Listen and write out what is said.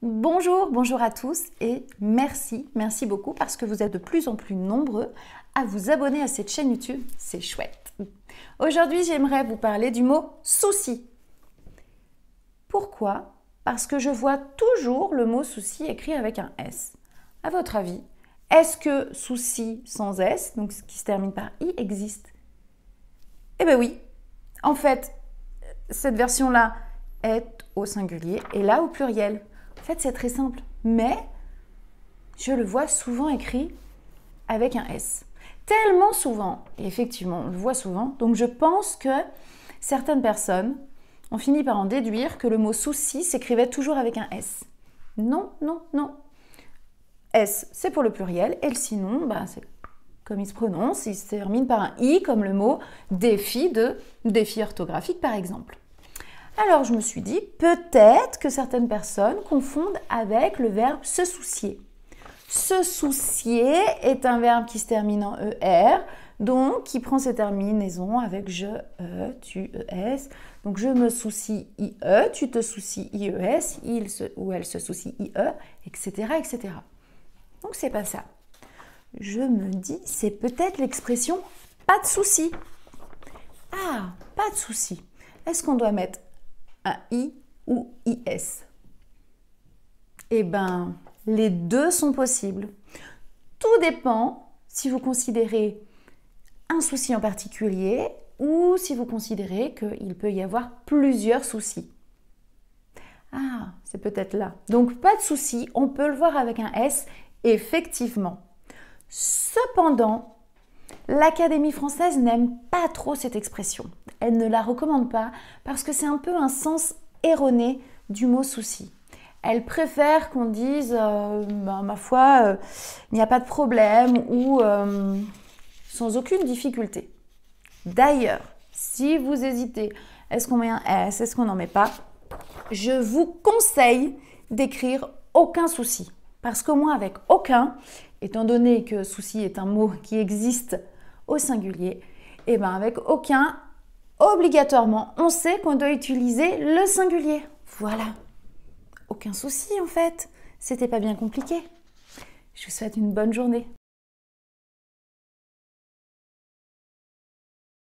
Bonjour, bonjour à tous et merci beaucoup parce que vous êtes de plus en plus nombreux à vous abonner à cette chaîne YouTube, c'est chouette. Aujourd'hui, j'aimerais vous parler du mot souci. Pourquoi? Parce que je vois toujours le mot souci écrit avec un S. À votre avis, est-ce que souci sans S, donc ce qui se termine par I, existe? Eh bien oui, en fait, cette version-là est au singulier et là au pluriel. En fait, c'est très simple, mais je le vois souvent écrit avec un S. Tellement souvent, et effectivement, on le voit souvent, donc je pense que certaines personnes ont fini par en déduire que le mot souci s'écrivait toujours avec un S. Non, non, non. S, c'est pour le pluriel, et le sinon, c'est comme il se prononce, il se termine par un I, comme le mot défi de défi orthographique, par exemple. Alors je me suis dit, peut-être que certaines personnes confondent avec le verbe se soucier. Se soucier est un verbe qui se termine en ER, donc qui prend ses terminaisons avec je, tu, es. Donc je me soucie, IE, tu te soucies, IES, il se, ou elle se soucie, IE, etc. etc. Donc c'est pas ça. Je me dis, c'est peut-être l'expression pas de souci. Ah, pas de souci. Est-ce qu'on doit mettre un I ou IS? Eh bien, les deux sont possibles. Tout dépend si vous considérez un souci en particulier ou si vous considérez qu'il peut y avoir plusieurs soucis. Ah, c'est peut-être là. Donc, pas de souci, on peut le voir avec un S, effectivement. Cependant, l'Académie française n'aime pas trop cette expression. Elle ne la recommande pas parce que c'est un peu un sens erroné du mot souci. Elle préfère qu'on dise ma foi, il n'y a pas de problème ou sans aucune difficulté. D'ailleurs, si vous hésitez, est-ce qu'on met un S, est-ce qu'on n'en met pas, je vous conseille d'écrire aucun souci. Parce qu'au moins avec aucun, étant donné que souci est un mot qui existe au singulier, et bien avec aucun, obligatoirement, on sait qu'on doit utiliser le singulier. Voilà. Aucun souci en fait. C'était pas bien compliqué. Je vous souhaite une bonne journée.